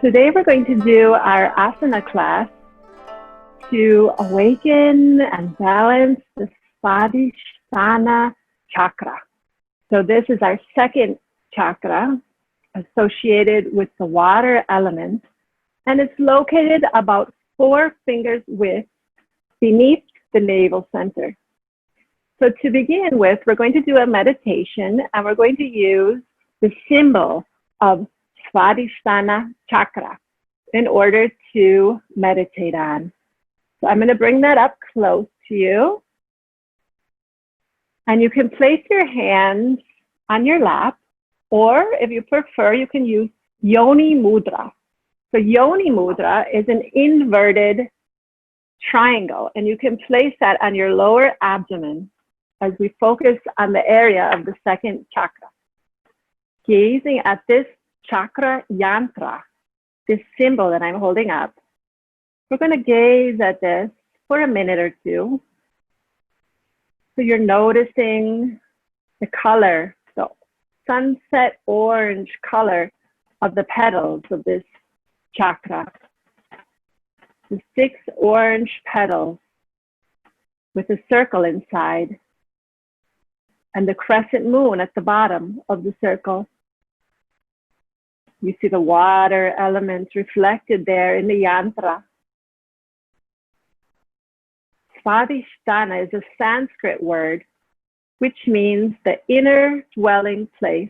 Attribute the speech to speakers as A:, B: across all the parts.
A: Today we're going to do our asana class to awaken and balance the Svadhisthana chakra. So this is our second chakra associated with the water element, and it's located about 4 fingers width beneath the navel center. So to begin with, we're going to do a meditation, and we're going to use the symbol of Svadhisthana chakra in order to meditate on. So I'm going to bring that up close to you. And you can place your hands on your lap, or if you prefer, you can use Yoni Mudra. So Yoni Mudra is an inverted triangle, and you can place that on your lower abdomen as we focus on the area of the second chakra. Gazing at this chakra yantra, this symbol that I'm holding up, we're going to gaze at this for a minute or two. So you're noticing the color, the sunset orange color of the petals of this chakra. The 6 orange petals with a circle inside, and the crescent moon at the bottom of the circle. You see the water elements reflected there in the yantra. Svadhisthana is a Sanskrit word which means the inner dwelling place.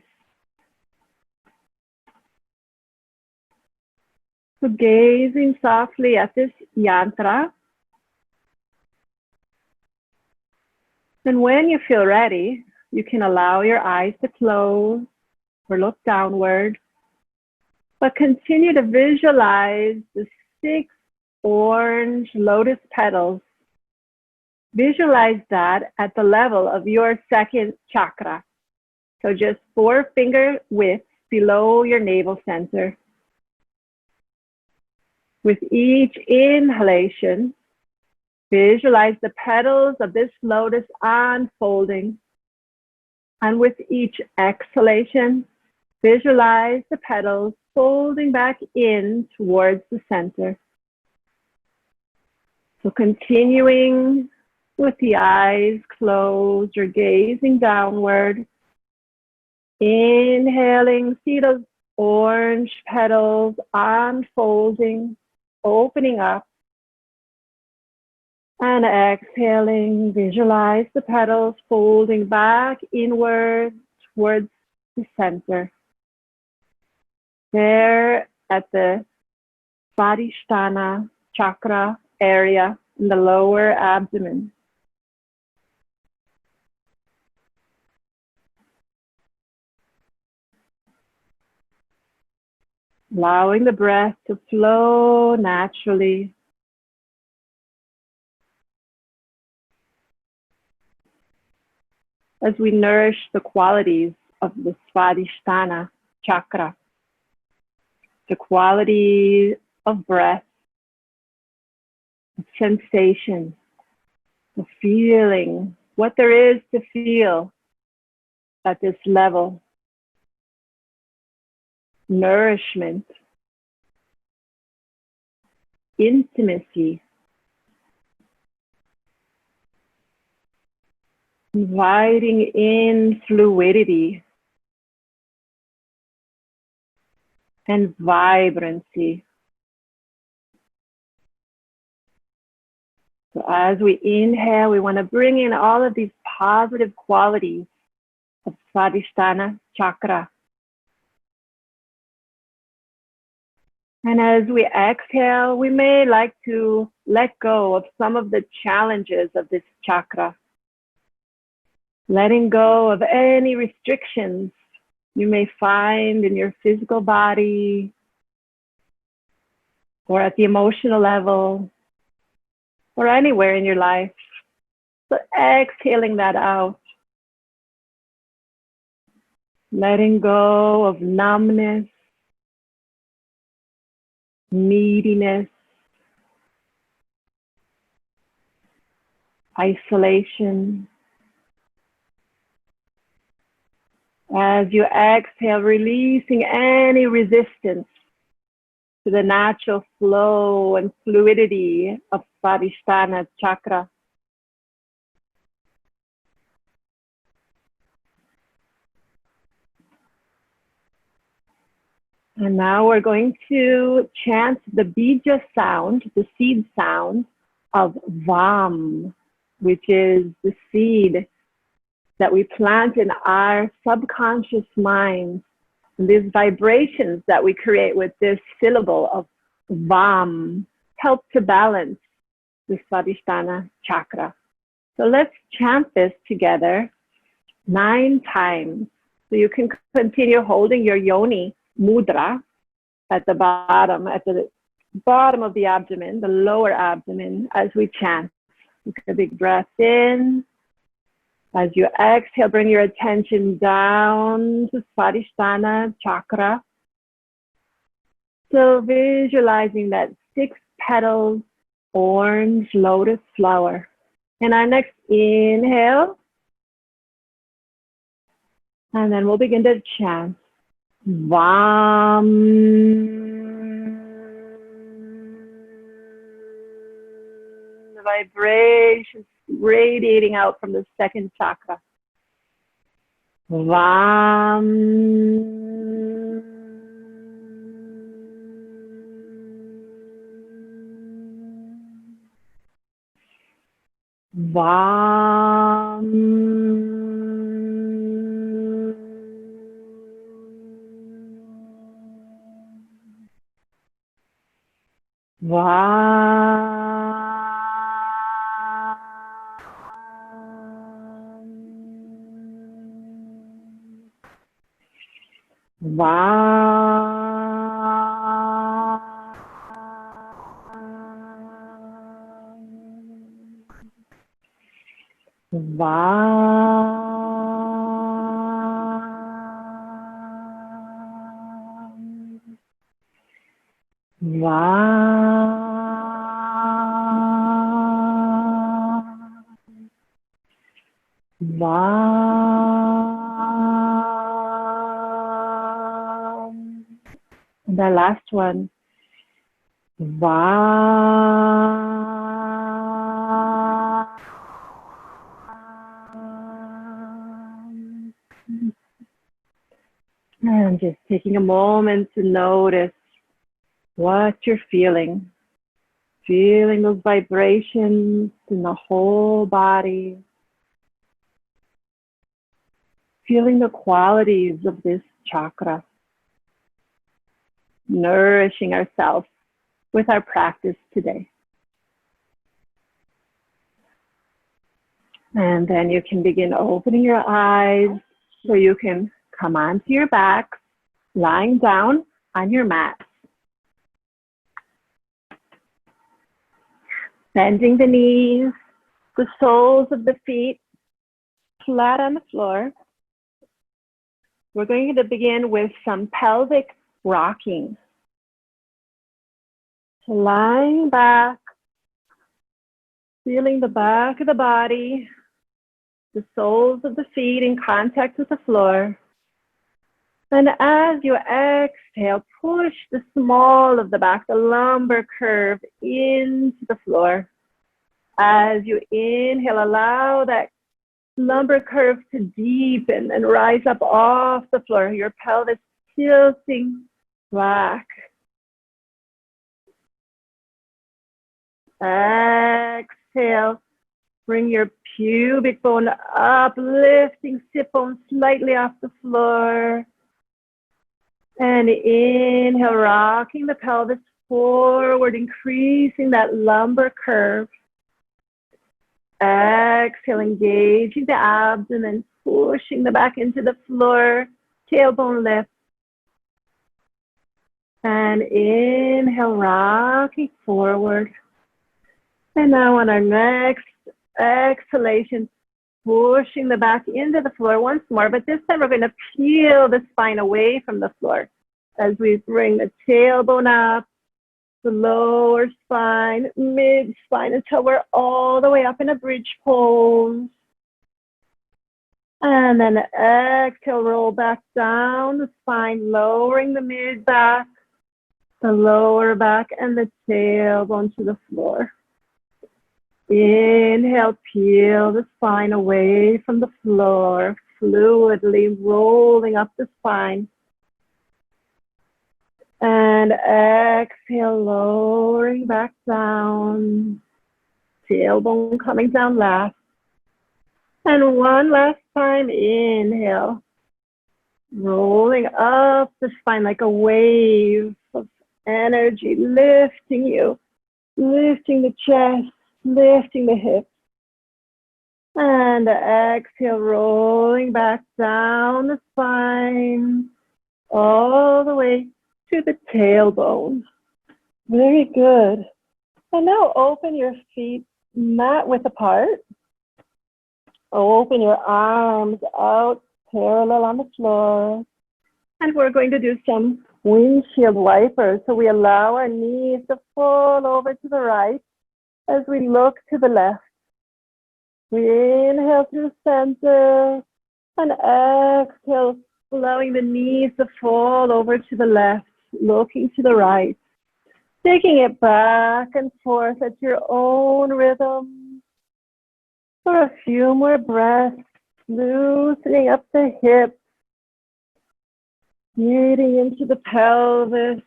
A: So gazing softly at this yantra. And when you feel ready, you can allow your eyes to close or look downward, but continue to visualize the 6 orange lotus petals. Visualize that at the level of your second chakra. So just 4 finger widths below your navel center. With each inhalation, visualize the petals of this lotus unfolding. And with each exhalation, visualize the petals folding back in towards the center. So continuing with the eyes closed, you're gazing downward. Inhaling, see those orange petals unfolding, opening up. And exhaling, visualize the petals folding back inward towards the center. There at the Svadhisthana chakra area in the lower abdomen. Allowing the breath to flow naturally. As we nourish the qualities of the Svadhisthana chakra, the quality of breath, of sensation, of feeling, what there is to feel at this level. Nourishment, intimacy, inviting in fluidity and vibrancy. So as we inhale, we want to bring in all of these positive qualities of Svadhisthana chakra. And as we exhale, we may like to let go of some of the challenges of this chakra. Letting go of any restrictions you may find in your physical body or at the emotional level or anywhere in your life. So exhaling that out. Letting go of numbness, neediness, isolation. As you exhale, releasing any resistance to the natural flow and fluidity of Svadhisthana chakra. And now we're going to chant the bija sound, the seed sound of Vam, which is the seed that we plant in our subconscious mind. And these vibrations that we create with this syllable of Vam help to balance the Svadhisthana chakra. So let's chant this together 9 times. So you can continue holding your yoni mudra at the bottom of the abdomen, the lower abdomen, as we chant. Take a big breath in. As you exhale, bring your attention down to Svadhisthana chakra. So visualizing that 6 petals, orange lotus flower. And our next inhale. And then we'll begin to chant. Vam. The vibrations radiating out from the 2nd chakra. Vam. Vam. And the last one. And just taking a moment to notice what you're feeling. Feeling those vibrations in the whole body. Feeling the qualities of this chakra. Nourishing ourselves with our practice today. And then you can begin opening your eyes so you can come onto your back, lying down on your mat. Bending the knees, the soles of the feet flat on the floor. We're going to begin with some pelvic rocking. So lying back, feeling the back of the body, the soles of the feet in contact with the floor. And as you exhale, push the small of the back, the lumbar curve, into the floor. As you inhale, allow that lumbar curve to deepen and rise up off the floor, your pelvis tilting back. Exhale, bring your pubic bone up, lifting sit bone slightly off the floor. And inhale, rocking the pelvis forward, increasing that lumbar curve. Exhale, engaging the abdomen, pushing the back into the floor, tailbone lift. And inhale, rocking forward. And now on our next exhalation, pushing the back into the floor once more, but this time we're going to peel the spine away from the floor as we bring the tailbone up, the lower spine, mid spine, until we're all the way up in a bridge pose. And then exhale, roll back down the spine, lowering the mid back. the lower back and the tailbone to the floor. Inhale, peel the spine away from the floor, fluidly rolling up the spine. And exhale, lowering back down, tailbone coming down last. And one last time, inhale, rolling up the spine like a wave of energy, lifting you, lifting the chest, lifting the hips. And exhale, rolling back down the spine, all the way to the tailbone. Very good. And now open your feet mat width apart. Open your arms out parallel on the floor. And we're going to do some windshield wipers. So we allow our knees to fall over to the right as we look to the left. We inhale through center and exhale, allowing the knees to fall over to the left, looking to the right. Taking it back and forth at your own rhythm. For a few more breaths, loosening up the hips, breathing into the pelvis,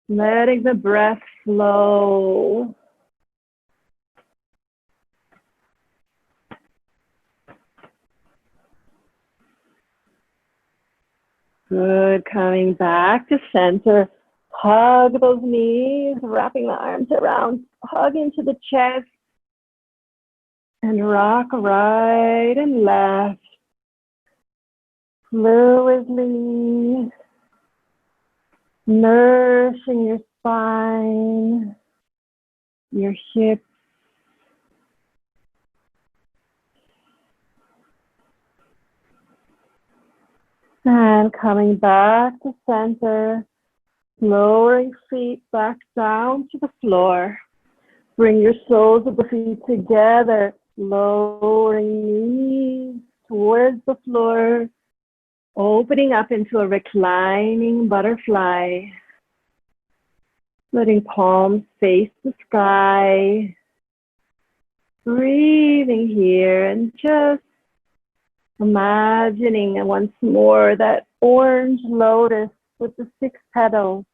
A: letting the breath flow. Good, coming back to center. Hug those knees, wrapping the arms around, hug into the chest, and rock right and left, fluidly, nourishing your spine, your hips. And coming back to center, lowering feet back down to the floor. Bring your soles of the feet together, lowering knees towards the floor, opening up into a reclining butterfly. Letting palms face the sky. Breathing here and just imagining once more that orange lotus with the 6 petals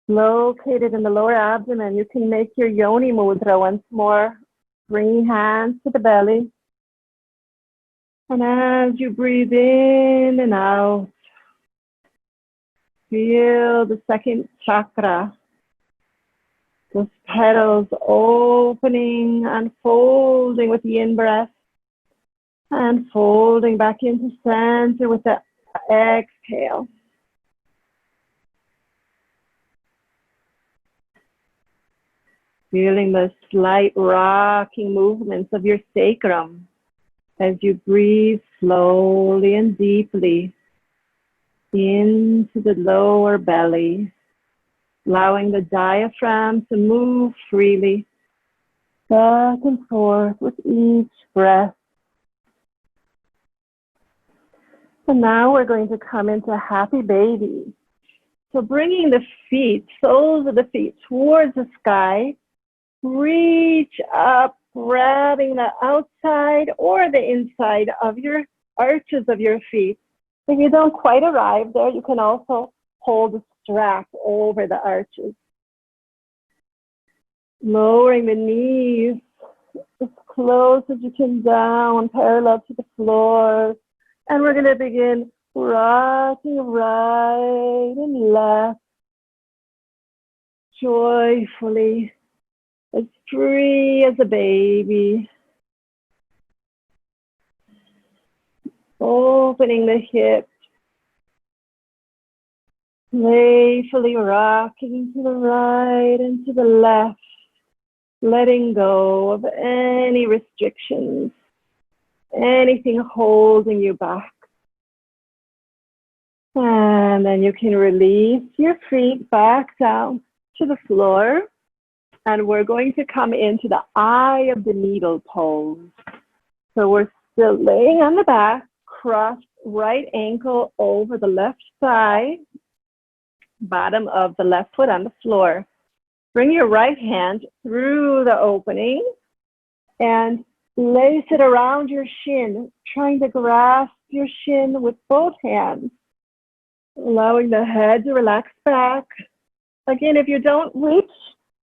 A: located in the lower abdomen. You can make your yoni mudra once more, bringing hands to the belly. And as you breathe in and out, feel the second chakra, those petals opening, unfolding with the in-breath, and folding back into center with the exhale. Feeling the slight rocking movements of your sacrum as you breathe slowly and deeply into the lower belly, allowing the diaphragm to move freely back and forth with each breath. And now we're going to come into happy baby. So bringing the feet, soles of the feet towards the sky, reach up, grabbing the outside or the inside of your arches of your feet. If you don't quite arrive there, you can also hold the strap over the arches. Lowering the knees as close as you can down, parallel to the floor. And we're going to begin rocking right and left, joyfully, as free as a baby. Opening the hips, playfully rocking to the right and to the left, letting go of any restrictions, anything holding you back. And then you can release your feet back down to the floor. And we're going to come into the eye of the needle pose. So we're still laying on the back, cross right ankle over the left thigh. bottom of the left foot on the floor. Bring your right hand through the opening and lace it around your shin, trying to grasp your shin with both hands, allowing the head to relax back. Again, if you don't reach,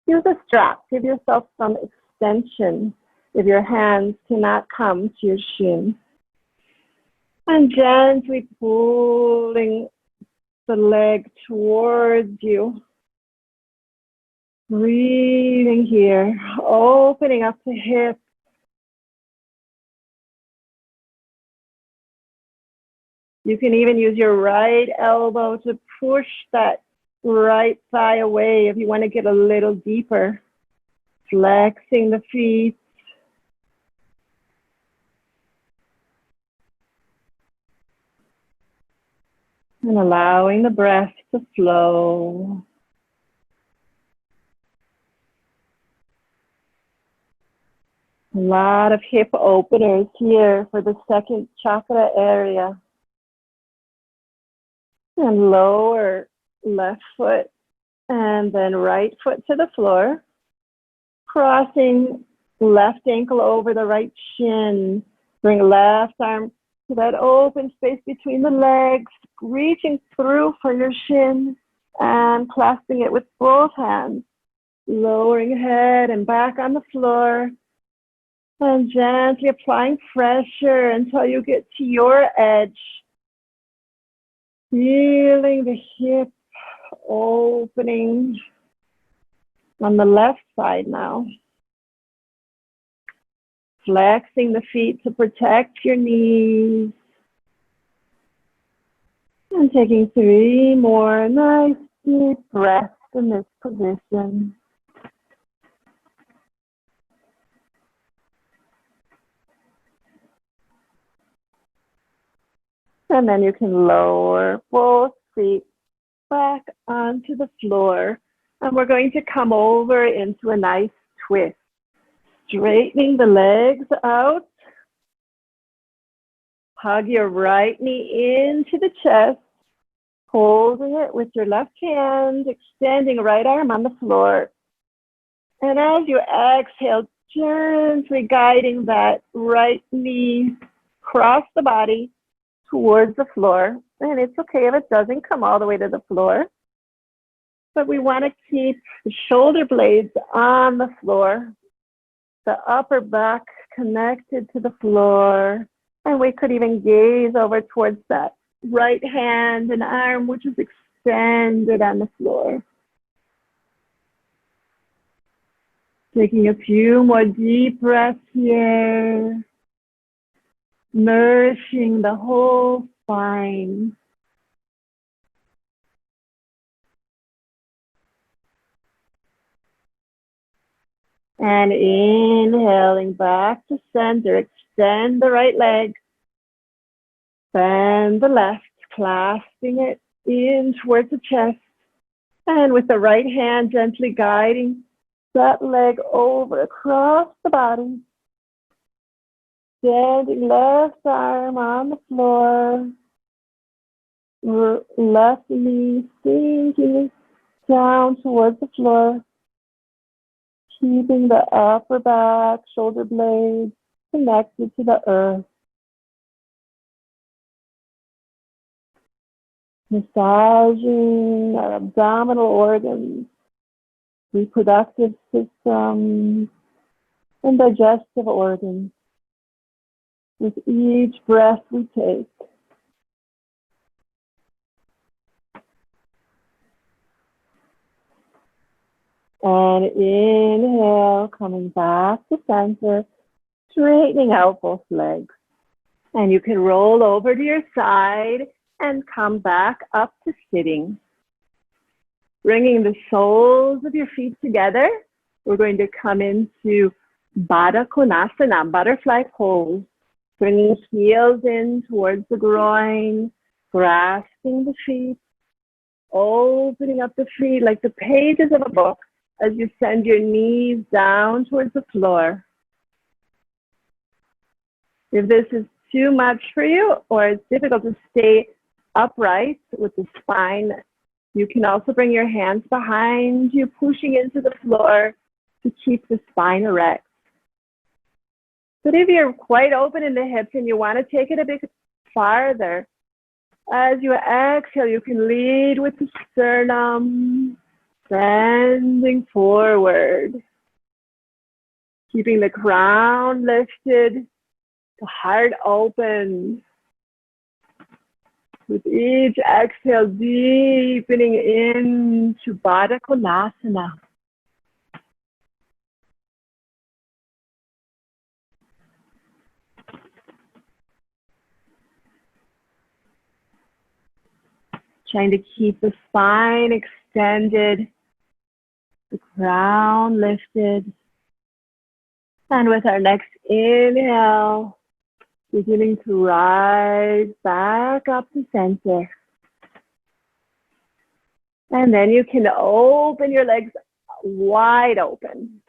A: use a strap. Give yourself some extension if your hands cannot come to your shin. And gently pulling the leg towards you. Breathing here, opening up the hips. You can even use your right elbow to push that right thigh away if you want to get a little deeper. Flexing the feet. And allowing the breath to flow. A lot of hip openers here for the second chakra area. And lower left foot and then right foot to the floor. Crossing left ankle over the right shin. Bring left arm to that open space between the legs. Reaching through for your shin and clasping it with both hands. Lowering head and back on the floor. And gently applying pressure until you get to your edge. Feeling the hip opening on the left side now. Flexing the feet to protect your knees. And taking 3 more nice deep breaths in this position. And then you can lower both feet back onto the floor. And we're going to come over into a nice twist. Straightening the legs out. Hug your right knee into the chest. Holding it with your left hand. Extending right arm on the floor. And as you exhale, gently guiding that right knee across the body towards the floor. And it's okay if it doesn't come all the way to the floor. But we want to keep the shoulder blades on the floor. The upper back connected to the floor. And we could even gaze over towards that right hand and arm, which is extended on the floor. Taking a few more deep breaths here. Nourishing the whole spine. And inhaling back to center. Extend the right leg. Bend the left, clasping it in towards the chest. And with the right hand, gently guiding that leg over across the body. Standing left arm on the floor. Left knee sinking down towards the floor. Keeping the upper back, shoulder blades connected to the earth. Massaging our abdominal organs, reproductive system, and digestive organs with each breath we take. And inhale, coming back to center, straightening out both legs. And you can roll over to your side and come back up to sitting. Bringing the soles of your feet together, we're going to come into Baddha Konasana, butterfly pose. Bringing heels in towards the groin, grasping the feet, opening up the feet like the pages of a book as you send your knees down towards the floor. If this is too much for you or it's difficult to stay upright with the spine You can also bring your hands behind you, pushing into the floor to keep the spine erect. But if you're quite open in the hips and you want to take it a bit farther, as you exhale, you can lead with the sternum, bending forward, keeping the crown lifted, the heart open. With each exhale, deepening into Baddha Konasana. Trying to keep the spine extended, the crown lifted. And with our next inhale, beginning to rise back up to center. And then you can open your legs wide open.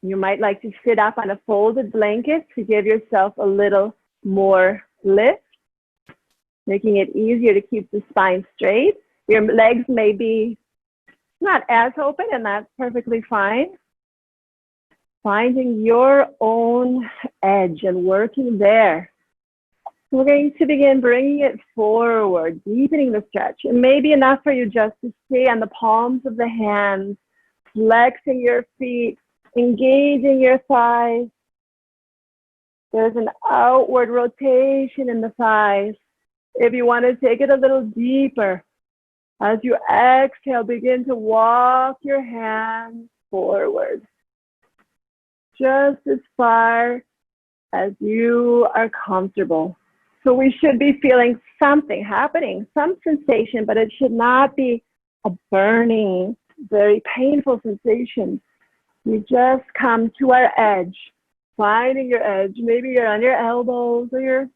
A: You might like to sit up on a folded blanket to give yourself a little more lift, making it easier to keep the spine straight. Your legs may be not as open, and that's perfectly fine. Finding your own edge and working there. We're going to begin bringing it forward, deepening the stretch. It may be enough for you just to stay on the palms of the hands, flexing your feet, engaging your thighs. There's an outward rotation in the thighs. If you want to take it a little deeper, as you exhale, begin to walk your hands forward, just as far as you are comfortable. So we should be feeling something happening, some sensation, but it should not be a burning, very painful sensation. You just come to our edge, finding your edge. Maybe you're on your elbows or you're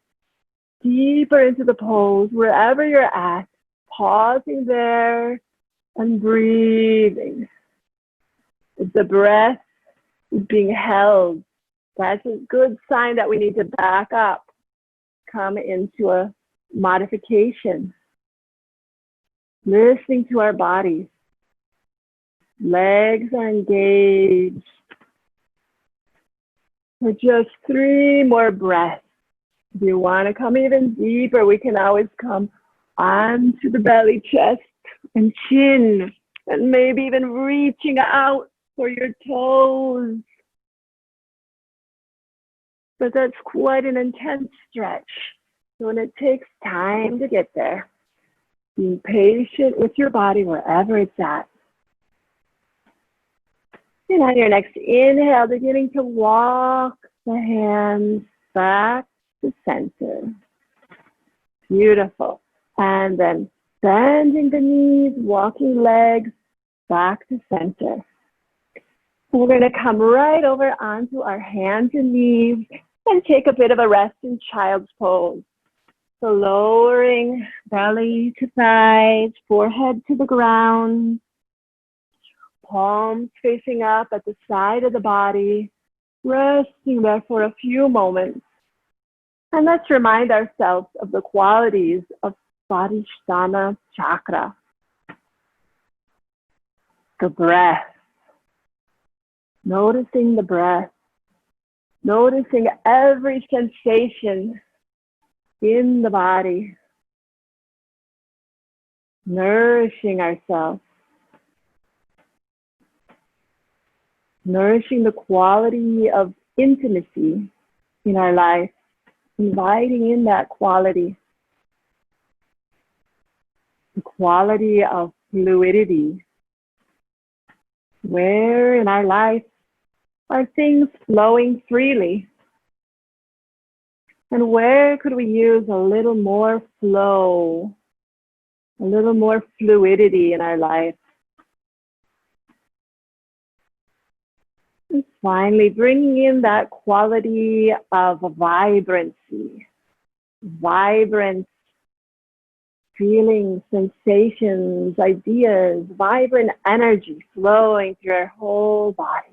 A: deeper into the pose, wherever you're at, pausing there and breathing. If the breath is being held, that's a good sign that we need to back up, come into a modification. Listening to our bodies. Legs are engaged. For just 3 more breaths. If you want to come even deeper, we can always come onto the belly, chest, and chin, and maybe even reaching out for your toes. But that's quite an intense stretch. So when it takes time to get there, being patient with your body wherever it's at. And on your next inhale, beginning to walk the hands back to center. Beautiful. And then bending the knees, walking legs back to center. We're going to come right over onto our hands and knees and take a bit of a rest in child's pose. So lowering belly to thighs, forehead to the ground, palms facing up at the side of the body, resting there for a few moments. And let's remind ourselves of the qualities of Svadhisthana chakra. The breath. Noticing the breath. Noticing every sensation in the body. Nourishing ourselves. Nourishing the quality of intimacy in our life. Inviting in that quality. The quality of fluidity. Where in our life are things flowing freely? And where could we use a little more flow, a little more fluidity in our life? And finally, bringing in that quality of vibrancy, vibrant feelings, sensations, ideas, vibrant energy flowing through our whole body.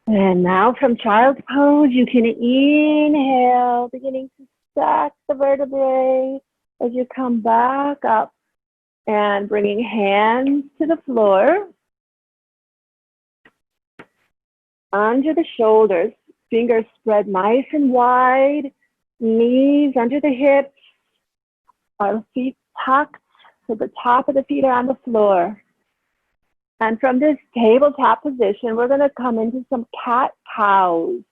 A: And now from child's pose, you can inhale, beginning to stack the vertebrae as you come back up and bringing hands to the floor, under the shoulders, fingers spread nice and wide, knees under the hips, our feet tucked so the top of the feet are on the floor. And from this tabletop position, we're going to come into some cat-cows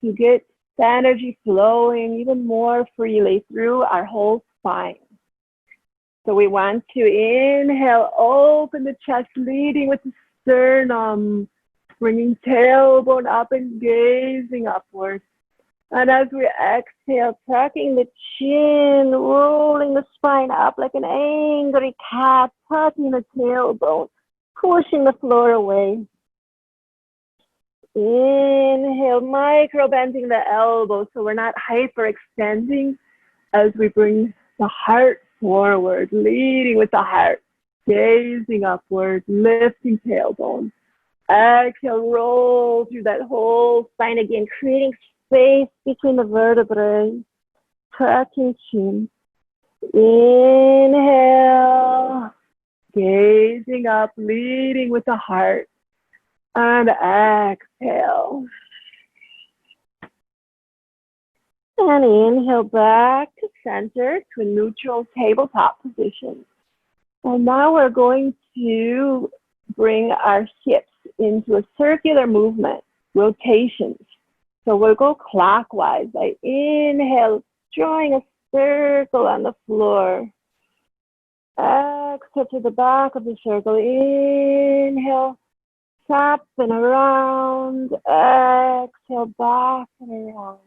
A: to get the energy flowing even more freely through our whole spine. So we want to inhale, open the chest, leading with the sternum, bringing tailbone up and gazing upwards. And as we exhale, tucking the chin, rolling the spine up like an angry cat, tucking the tailbone, pushing the floor away. Inhale, micro bending the elbows so we're not hyperextending as we bring the heart forward, leading with the heart, gazing upward, lifting tailbone. Exhale, roll through that whole spine again, creating space between the vertebrae, tucking chin. Inhale, gazing up, leading with the heart, and exhale. And inhale back to center to a neutral tabletop position. And now we're going to bring our hips into a circular movement, rotations. So we'll go clockwise. I inhale, drawing a circle on the floor. Exhale to the back of the circle. Inhale, tap and around. Exhale, back and around.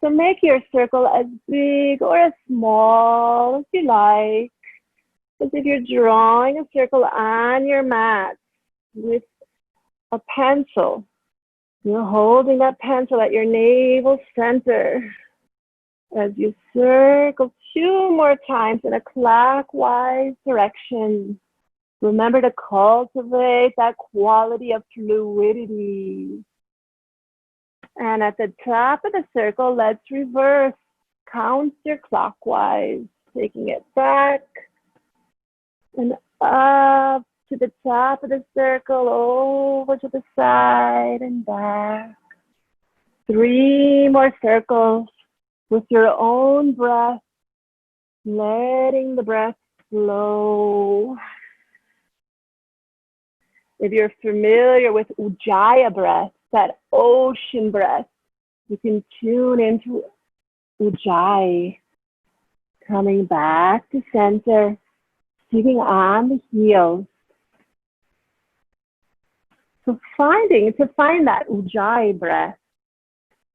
A: So make your circle as big or as small as you like. As if you're drawing a circle on your mat with a pencil. You're holding that pencil at your navel center as you circle 2 more times in a clockwise direction. Remember to cultivate that quality of fluidity. And at the top of the circle, let's reverse counterclockwise, taking it back and up to the top of the circle, over to the side and back. 3 more circles with your own breath, letting the breath flow. If you're familiar with Ujjayi breath, that ocean breath, you can tune into Ujjayi, coming back to center, sitting on the heels. So to find that Ujjayi breath,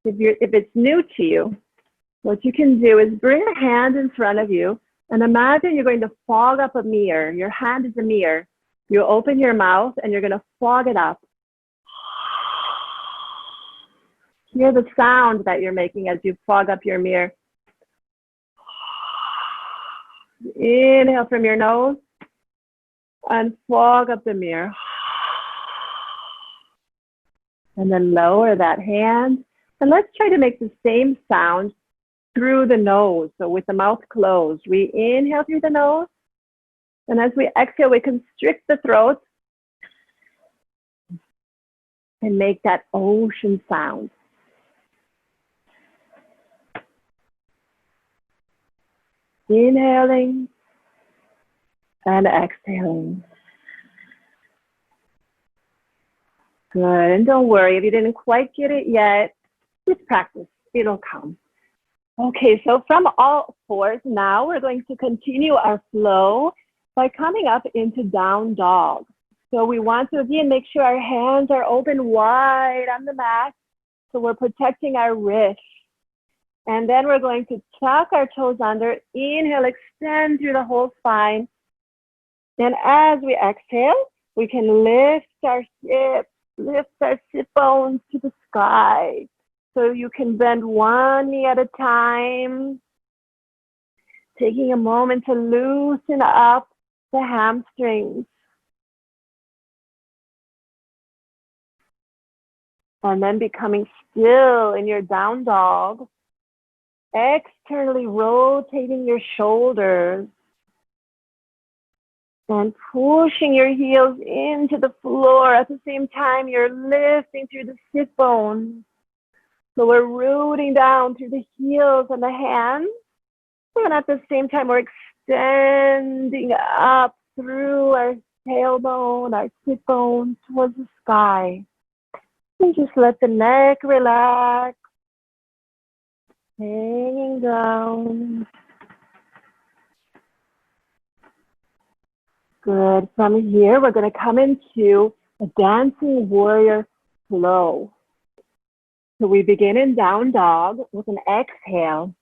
A: if it's new to you, what you can do is bring a hand in front of you and imagine you're going to fog up a mirror. Your hand is a mirror. You open your mouth and you're going to fog it up. Hear the sound that you're making as you fog up your mirror. Inhale from your nose and fog up the mirror. And then lower that hand. And let's try to make the same sound through the nose. So with the mouth closed, we inhale through the nose. And as we exhale, we constrict the throat and make that ocean sound. Inhaling and exhaling. Good, and don't worry if you didn't quite get it yet, just practice, it'll come. Okay, so from all fours, now we're going to continue our flow by coming up into down dog. So we want to, again, make sure our hands are open wide on the mat, so we're protecting our wrists. And then we're going to tuck our toes under, inhale, extend through the whole spine. Then as we exhale, we can lift our hips, lift our sit bones to the sky. So you can bend one knee at a time, taking a moment to loosen up the hamstrings. And then becoming still in your down dog, externally rotating your shoulders and pushing your heels into the floor. At the same time, you're lifting through the sit bones. So we're rooting down through the heels and the hands. And at the same time, we're extending up through our tailbone, our sit bone towards the sky. And just let the neck relax, hanging down. Good. From here, we're going to come into a dancing warrior flow. So we begin in down dog with an exhale.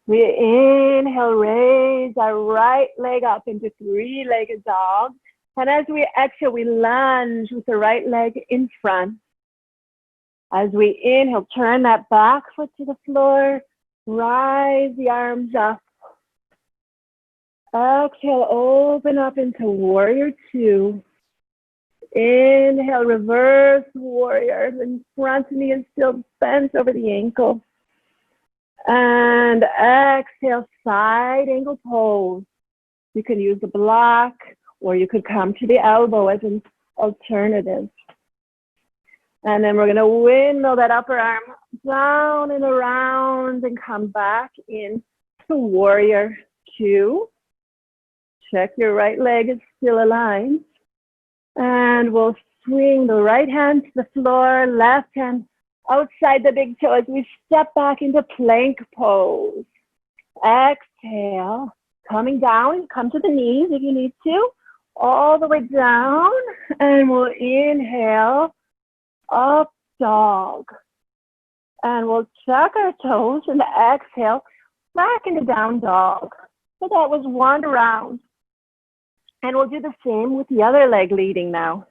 A: We inhale, raise our right leg up into three-legged dog. And as we exhale, we lunge with the right leg in front. As we inhale, turn that back foot to the floor, rise the arms up. Exhale, open up into warrior two. Inhale, reverse warrior. The front knee is still bent over the ankle. And exhale, side angle pose. You can use the block or you could come to the elbow as an alternative. And then we're going to windmill that upper arm down and around and come back in to warrior two. Check your right leg is still aligned. And we'll swing the right hand to the floor, left hand outside the big toe as we step back into plank pose. Exhale, coming down, come to the knees if you need to, all the way down, and we'll inhale, up dog. And we'll tuck our toes and exhale back into down dog. So that was one round. And we'll do the same with the other leg leading now.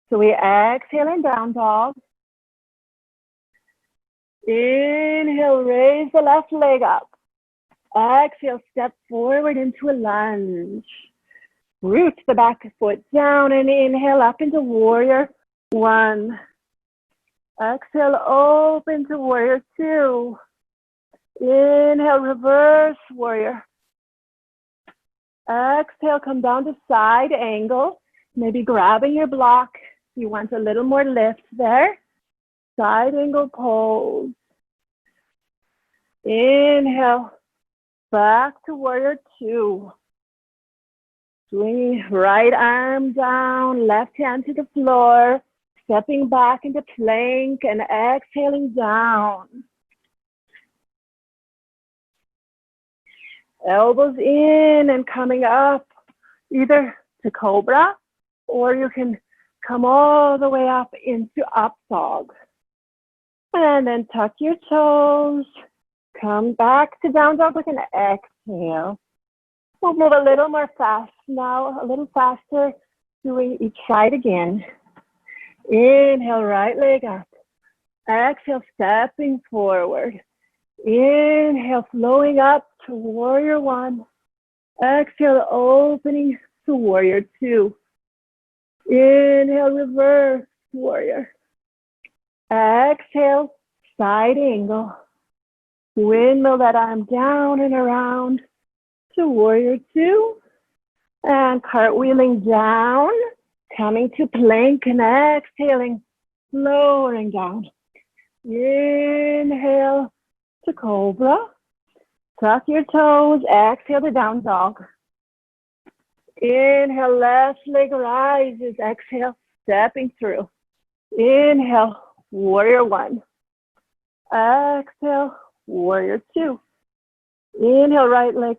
A: So we exhale in down dog. Inhale, raise the left leg up. Exhale, step forward into a lunge. Root the back foot down and inhale up into warrior one. Exhale, open to warrior two. Inhale, reverse warrior. Exhale, come down to side angle. Maybe grabbing your block. You want a little more lift there. Side angle pose. Inhale, back to warrior two. Swinging right arm down, left hand to the floor. Stepping back into plank and exhaling down. Elbows in and coming up, either to cobra, or you can come all the way up into up dog. And then tuck your toes, come back to down dog with an exhale. We'll move a little more fast now, a little faster, doing each side again. Inhale, right leg up. Exhale, stepping forward. Inhale, flowing up to warrior one. Exhale, opening to warrior two. Inhale, reverse warrior. Exhale, side angle. Windmill that arm down and around to warrior two. And cartwheeling down, coming to plank and exhaling, lowering down. Inhale to cobra. Tuck your toes, exhale to down dog. Inhale, left leg rises, exhale, stepping through. Inhale, warrior one. Exhale, warrior two. Inhale, right leg,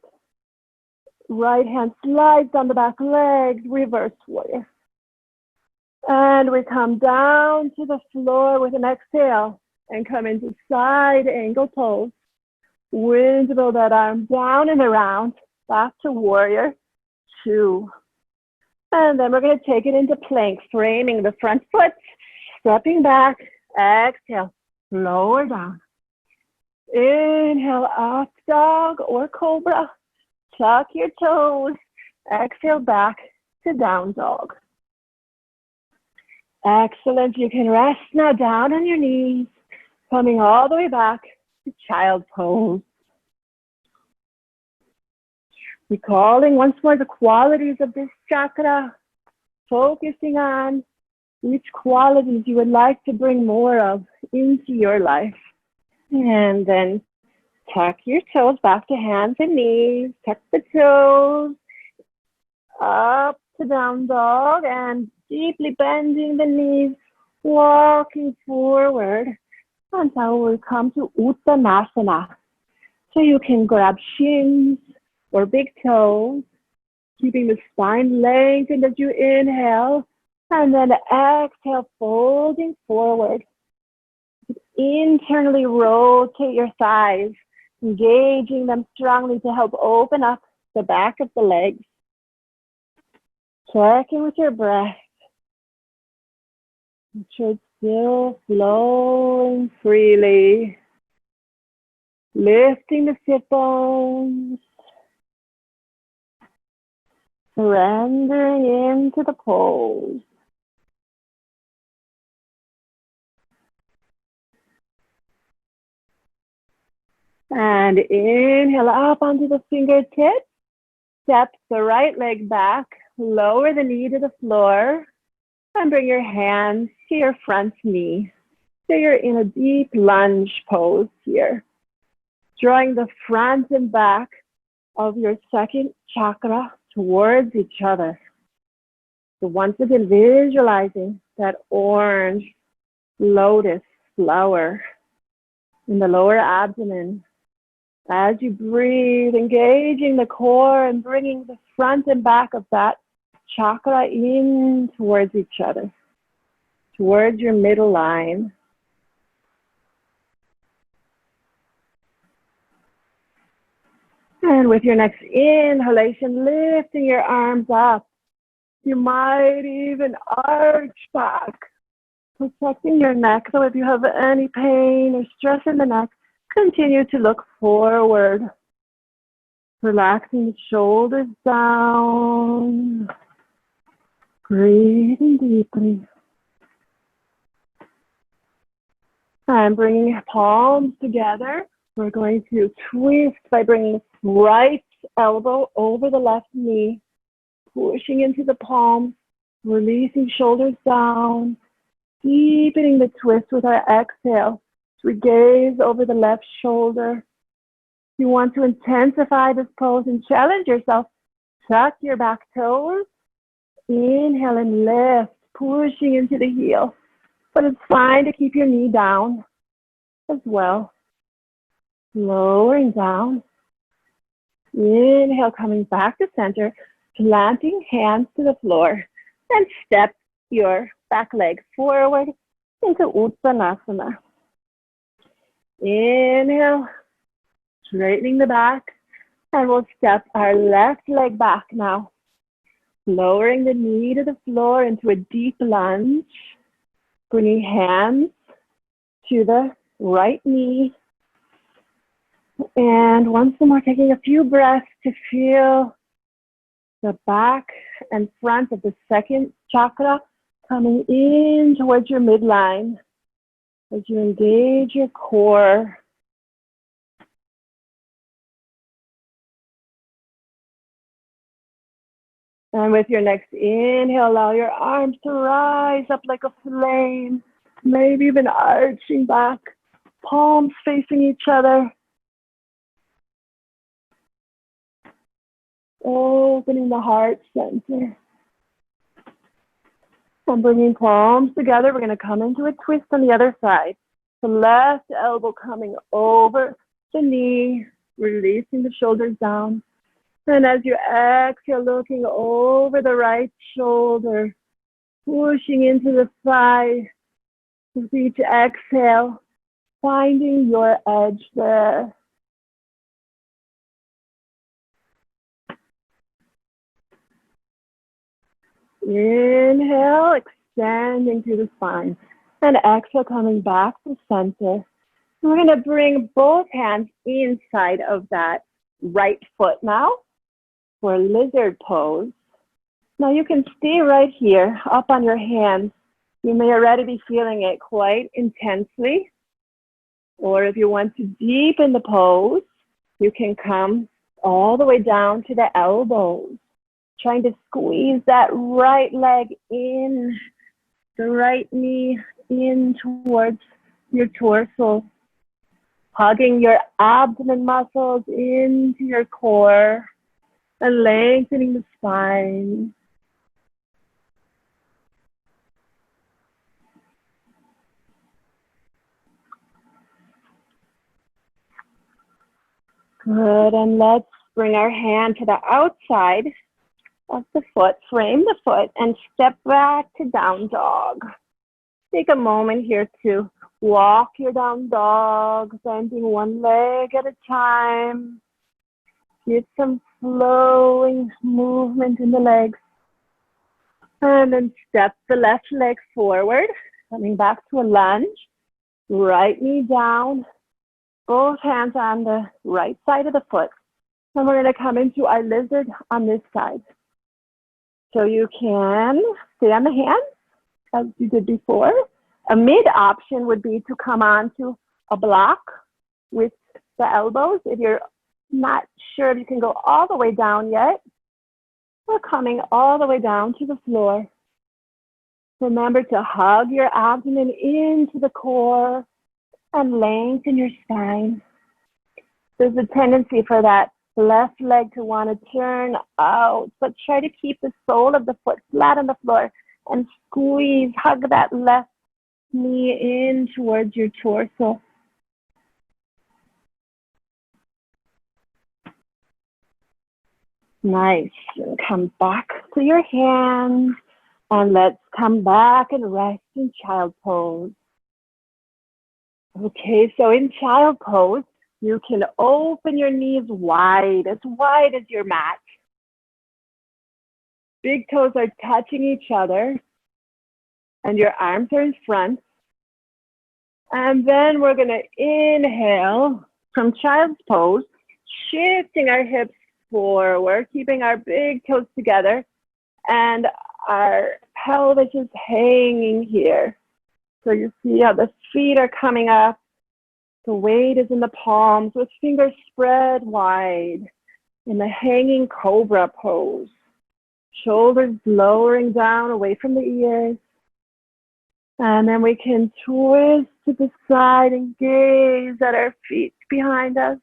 A: right hand slides on the back leg, reverse warrior. And we come down to the floor with an exhale and come into side angle pose. Windmill that arm down and around, back to warrior two. And then we're going to take it into plank, framing the front foot, stepping back, exhale, lower down. Inhale, up dog or cobra. Tuck your toes, exhale back to down dog. Excellent. You can rest now down on your knees, coming all the way back to child pose. Recalling once more the qualities of this chakra, focusing on which qualities you would like to bring more of into your life. And then tuck your toes back to hands and knees, tuck the toes, up to down dog, and deeply bending the knees, walking forward until we come to Uttanasana. So you can grab shins or big toes, keeping the spine lengthened as you inhale, and then exhale, folding forward. Internally rotate your thighs, engaging them strongly to help open up the back of the legs. Check in with your breath. Make sure it's still flowing freely. Lifting the sit bones. Surrendering into the pose. And inhale up onto the fingertips. Step the right leg back. Lower the knee to the floor. And bring your hands to your front knee. So you're in a deep lunge pose here. Drawing the front and back of your second chakra towards each other. So once again, visualizing that orange lotus flower in the lower abdomen. As you breathe, engaging the core and bringing the front and back of that chakra in towards each other, towards your middle line. And with your next inhalation, lifting your arms up. You might even arch back, protecting your neck. So if you have any pain or stress in the neck, continue to look forward. Relaxing the shoulders down. Breathing deeply. And bringing palms together. We're going to twist by bringing right elbow over the left knee, pushing into the palms, releasing shoulders down, deepening the twist with our exhale. So we gaze over the left shoulder. You want to intensify this pose and challenge yourself. Tuck your back toes. Inhale and lift, pushing into the heel. But it's fine to keep your knee down as well. Lowering down. Inhale, coming back to center, planting hands to the floor. And step your back leg forward into Uttanasana. Inhale, straightening the back. And we'll step our left leg back now. Lowering the knee to the floor into a deep lunge. Bringing hands to the right knee. And once more, taking a few breaths to feel the back and front of the second chakra coming in towards your midline as you engage your core. And with your next inhale, allow your arms to rise up like a flame, maybe even arching back, palms facing each other. Opening the heart center. And bringing palms together, we're going to come into a twist on the other side. The left elbow coming over the knee, releasing the shoulders down. And as you exhale, looking over the right shoulder, pushing into the thigh. With each exhale, finding your edge there. Inhale, extending through the spine. And exhale, coming back to center. We're going to bring both hands inside of that right foot now for lizard pose. Now you can stay right here, up on your hands. You may already be feeling it quite intensely, or if you want to deepen the pose, you can come all the way down to the elbows, trying to squeeze that right leg in, the right knee in towards your torso, hugging your abdomen muscles into your core and lengthening the spine. Good, and let's bring our hand to the outside of the foot, frame the foot, and step back to down dog. Take a moment here to walk your down dog, bending one leg at a time. Get some flowing movement in the legs. And then step the left leg forward, coming back to a lunge. Right knee down, both hands on the right side of the foot. And we're going to come into our lizard on this side. So you can stay on the hands as you did before. A mid option would be to come onto a block with the elbows. If you're not sure if you can go all the way down yet, we're coming all the way down to the floor. Remember to hug your abdomen into the core and lengthen your spine. There's a tendency for that left leg to want to turn out, but try to keep the sole of the foot flat on the floor and squeeze, hug that left knee in towards your torso. Nice. And come back to your hands, and let's come back and rest in child pose. Okay, so in child pose, you can open your knees wide as your mat. Big toes are touching each other, and your arms are in front. And then we're going to inhale from child's pose, shifting our hips forward, keeping our big toes together, and our pelvis is hanging here. So you see how the feet are coming up. The weight is in the palms with fingers spread wide in the hanging cobra pose. Shoulders lowering down away from the ears. And then we can twist to the side and gaze at our feet behind us.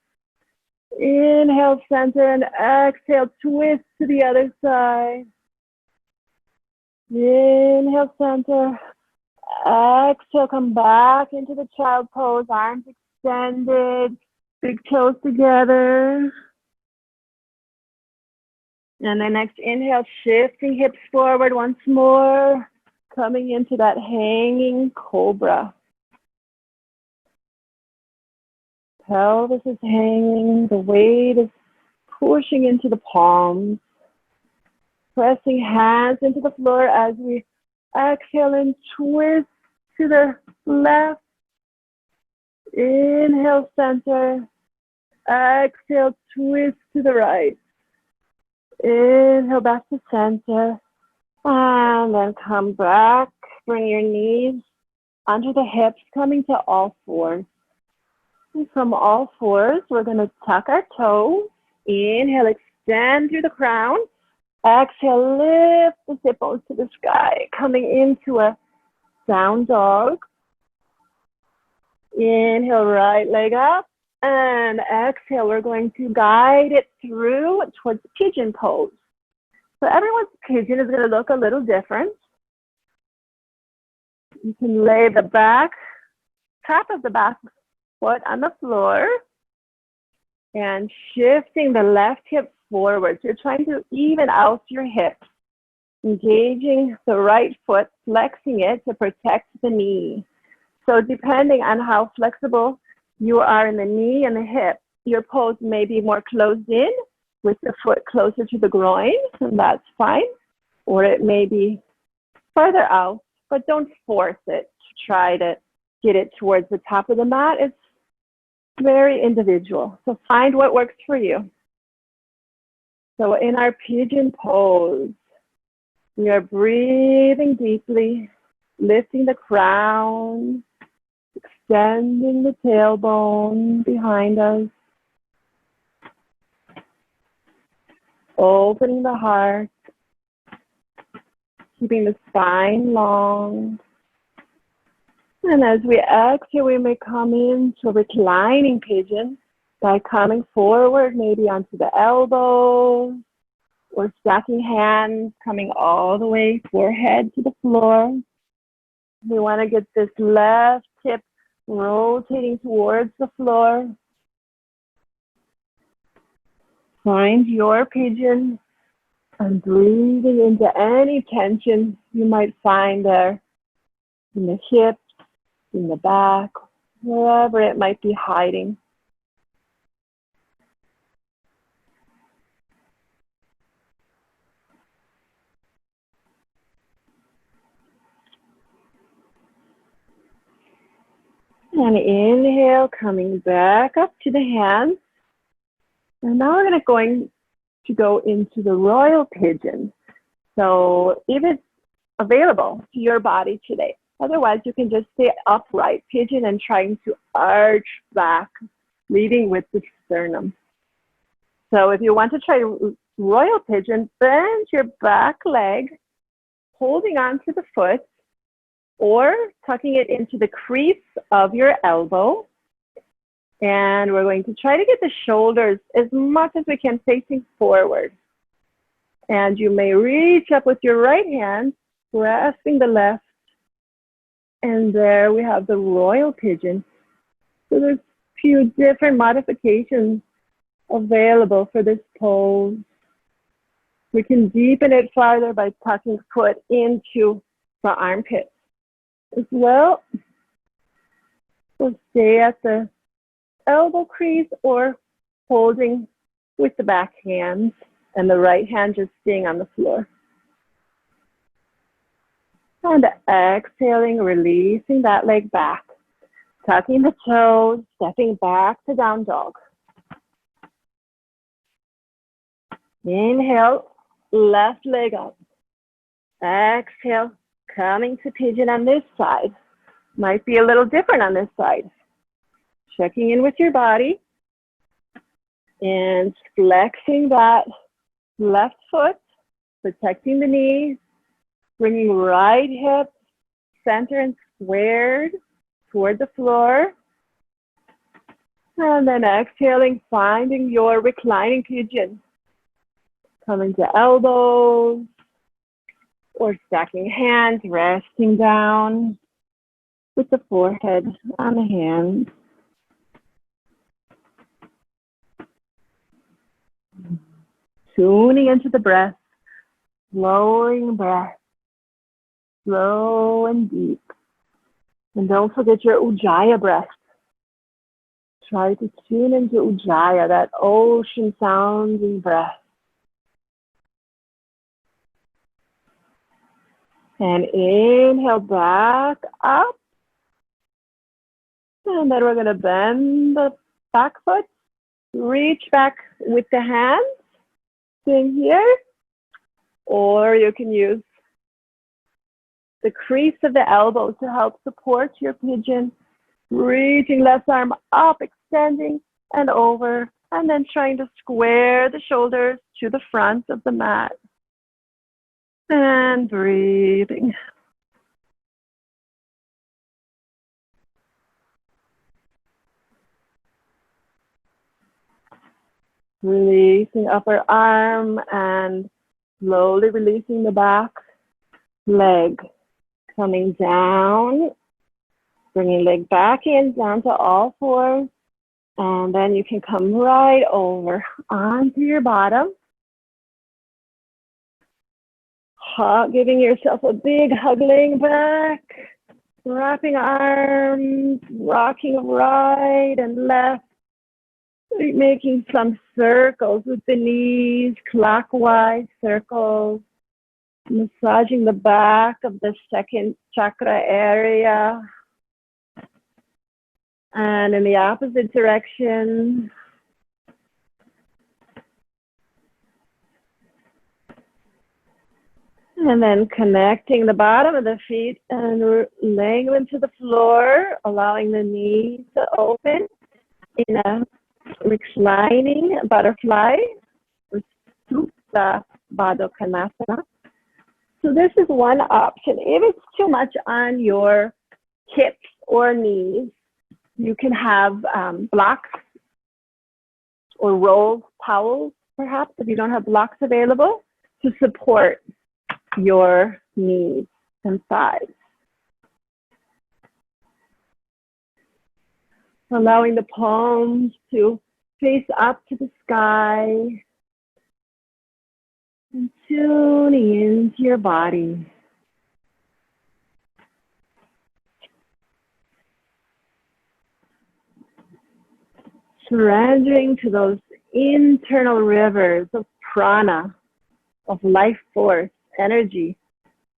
A: Inhale, center, and exhale, twist to the other side. Inhale, center. Exhale, come back into the child pose, arms extended, big toes together. And then next inhale, shifting hips forward once more, coming into that hanging cobra. Pelvis is hanging, the weight is pushing into the palms. Pressing hands into the floor as we exhale and twist to the left. Inhale, center. Exhale, twist to the right. Inhale, back to center. And then come back. Bring your knees under the hips, coming to all fours. And from all fours, we're going to tuck our toes. Inhale, extend through the crown. Exhale, lift the hip bones to the sky, coming into a down dog. Inhale, right leg up, and exhale, we're going to guide it through towards pigeon pose. So everyone's pigeon is going to look a little different. You can lay the top of the back foot on the floor and shifting the left hip forward. So you're trying to even out your hips, engaging the right foot, flexing it to protect the knee. So depending on how flexible you are in the knee and the hip, your pose may be more closed in with the foot closer to the groin, and that's fine. Or it may be further out, but don't force it to try to get it towards the top of the mat. It's very individual. So find what works for you. So in our pigeon pose, we are breathing deeply, lifting the crown, extending the tailbone behind us, opening the heart, keeping the spine long. And as we exhale, we may come into a reclining pigeon by coming forward, maybe onto the elbows, or stacking hands, coming all the way forehead to the floor. We want to get this left hip rotating towards the floor. Find your pigeon and breathing into any tension you might find there in the hips, in the back, wherever it might be hiding. And inhale, coming back up to the hands. And now we're going to go into the royal pigeon. So if it's available to your body today, otherwise you can just stay upright pigeon and trying to arch back, leading with the sternum. So if you want to try royal pigeon, bend your back leg, holding onto the foot, or tucking it into the crease of your elbow. And we're going to try to get the shoulders as much as we can facing forward. And you may reach up with your right hand, grasping the left. And there we have the royal pigeon. So there's a few different modifications available for this pose. We can deepen it farther by tucking foot into the armpit as well. So stay at the elbow crease or holding with the back hand and the right hand just staying on the floor. And exhaling, releasing that leg back, tucking the toes, stepping back to down dog. Inhale, left leg up. Exhale, coming to pigeon on this side. Might be a little different on this side. Checking in with your body and flexing that left foot, protecting the knee, bringing right hip center and squared toward the floor. And then exhaling, finding your reclining pigeon. Coming to elbows or stacking hands, resting down with the forehead on the hands. Tuning into the breath, flowing breath, slow and deep. And don't forget your Ujjayi breath. Try to tune into Ujjayi, that ocean sounding breath. And inhale back up. And then we're going to bend the back foot, reach back with the hands, sitting here. Or you can use the crease of the elbow to help support your pigeon. Reaching left arm up, extending and over, and then trying to square the shoulders to the front of the mat. And breathing. Releasing upper arm and slowly releasing the back leg. Coming down, bringing leg back in, down to all fours. And then you can come right over onto your bottom. Giving yourself a big hug, laying back, wrapping arms, rocking right and left, making some circles with the knees, clockwise circles, massaging the back of the second chakra area. And in the opposite direction. And then connecting the bottom of the feet and laying them to the floor, allowing the knees to open in a reclining butterfly or Supta Baddha Konasana. So this is one option. If it's too much on your hips or knees, you can have blocks or rolled towels, perhaps, if you don't have blocks available, to support your knees and thighs. Allowing the palms to face up to the sky and tuning into your body. Surrendering to those internal rivers of prana, of life force, energy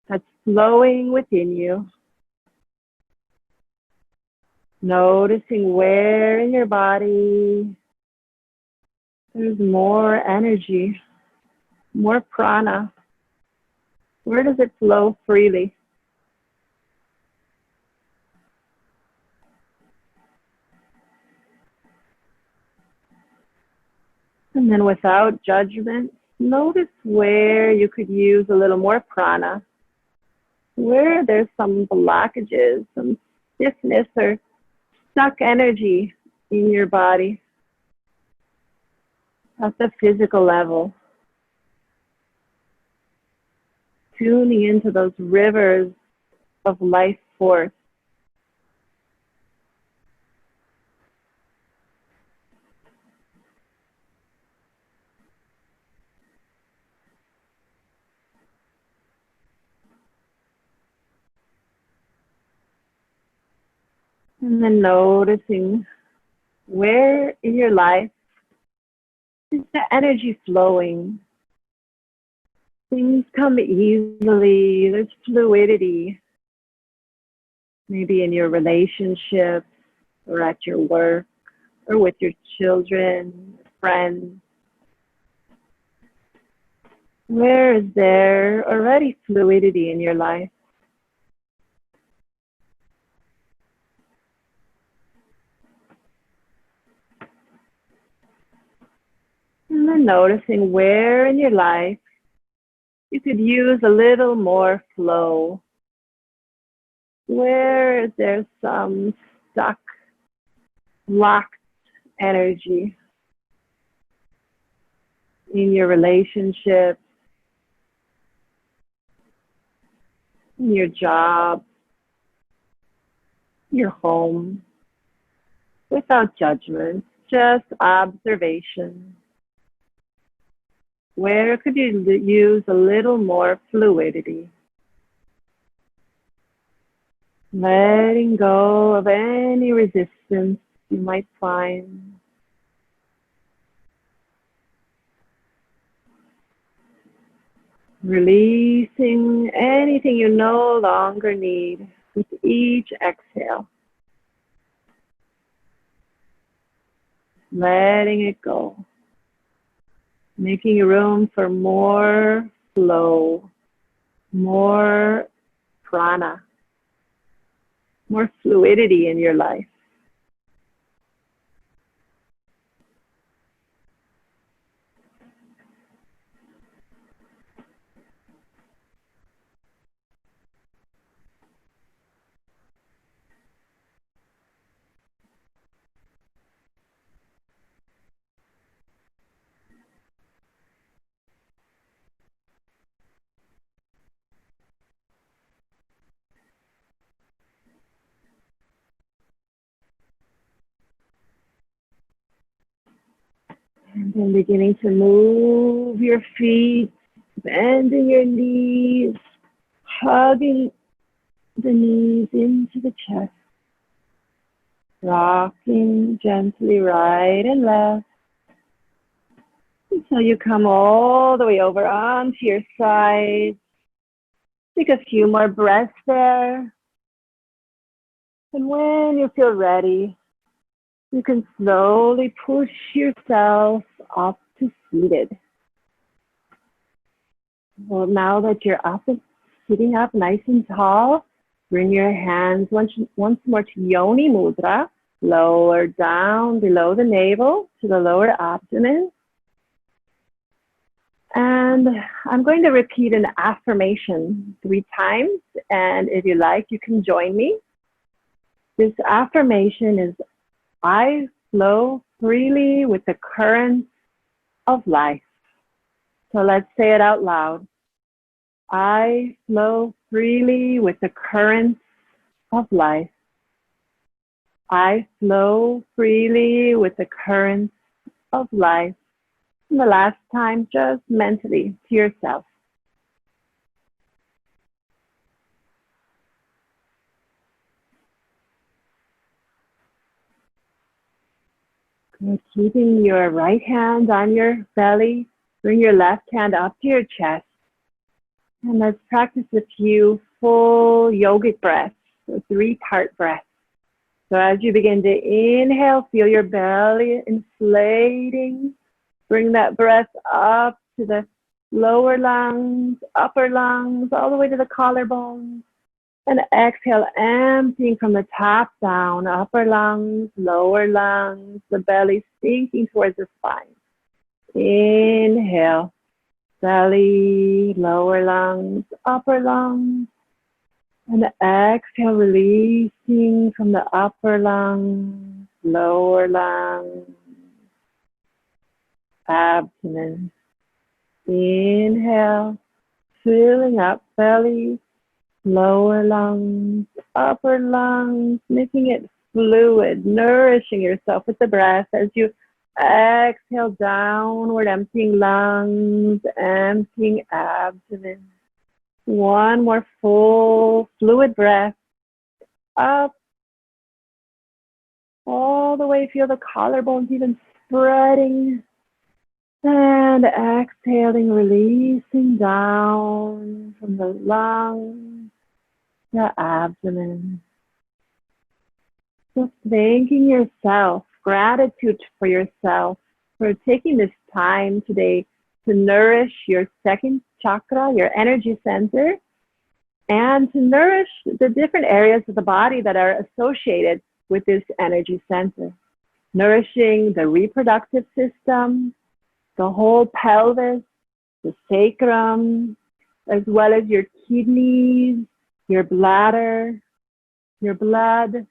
A: that's flowing within you. Noticing where in your body there's more energy, more prana. Where does it flow freely? And then without judgment, notice where you could use a little more prana, where there's some blockages, some stiffness or stuck energy in your body at the physical level. Tuning into those rivers of life force. And then noticing where in your life is the energy flowing. Things come easily, there's fluidity. Maybe in your relationships or at your work or with your children, friends. Where is there already fluidity in your life? And then noticing where in your life you could use a little more flow. Where is there some stuck, locked energy in your relationships, in your job, your home, without judgment, just observation. Where could you use a little more fluidity? Letting go of any resistance you might find. Releasing anything you no longer need with each exhale. Letting it go. Making room for more flow, more prana, more fluidity in your life. And then beginning to move your feet, bending your knees, hugging the knees into the chest, rocking gently right and left until you come all the way over onto your side. Take a few more breaths there. And when you feel ready, you can slowly push yourself up to seated. Well, now that you're up and sitting up nice and tall, bring your hands once more to Yoni Mudra, lower down below the navel to the lower abdomen. And I'm going to repeat an affirmation 3 times, and if you like, you can join me. This affirmation is, I flow freely with the currents of life. So let's say it out loud. I flow freely with the currents of life. I flow freely with the currents of life. And the last time, just mentally to yourself. Good. Keeping your right hand on your belly, bring your left hand up to your chest. And let's practice a few full yogic breaths, so 3-part breaths. So as you begin to inhale, feel your belly inflating. Bring that breath up to the lower lungs, upper lungs, all the way to the collarbones. And exhale, emptying from the top down, upper lungs, lower lungs, the belly sinking towards the spine. Inhale, belly, lower lungs, upper lungs. And exhale, releasing from the upper lungs, lower lungs, abdomen. Inhale, filling up belly, lower lungs, upper lungs, making it fluid, nourishing yourself with the breath as you exhale downward, emptying lungs, emptying abdomen. One more full fluid breath up, all the way, feel the collarbones even spreading. And exhaling, releasing down from the lungs, the abdomen. Just thanking yourself, gratitude for yourself for taking this time today to nourish your second chakra, your energy center, and to nourish the different areas of the body that are associated with this energy center. Nourishing the reproductive system, the whole pelvis, the sacrum, as well as your kidneys, your bladder, your blood,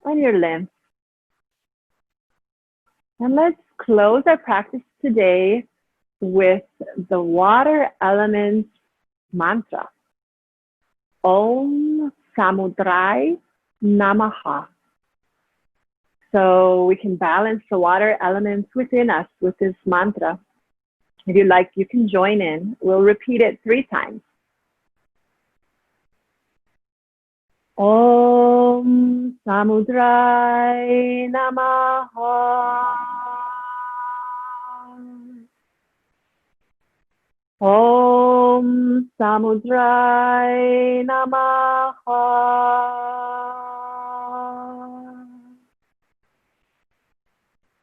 A: and your lymph. And let's close our practice today with the water element mantra. Om Samudrai Namaha. So we can balance the water elements within us with this mantra. If you like, you can join in. We'll repeat it 3 times. Om Samudrai Namaha. Om Samudrai Namaha.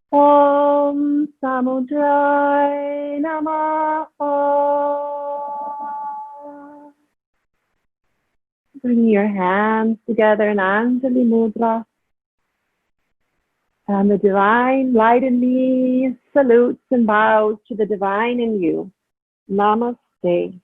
A: Om Samudrai Namaha. Bring your hands together in Anjali Mudra. And the divine light in me salutes and bows to the divine in you. Namaste.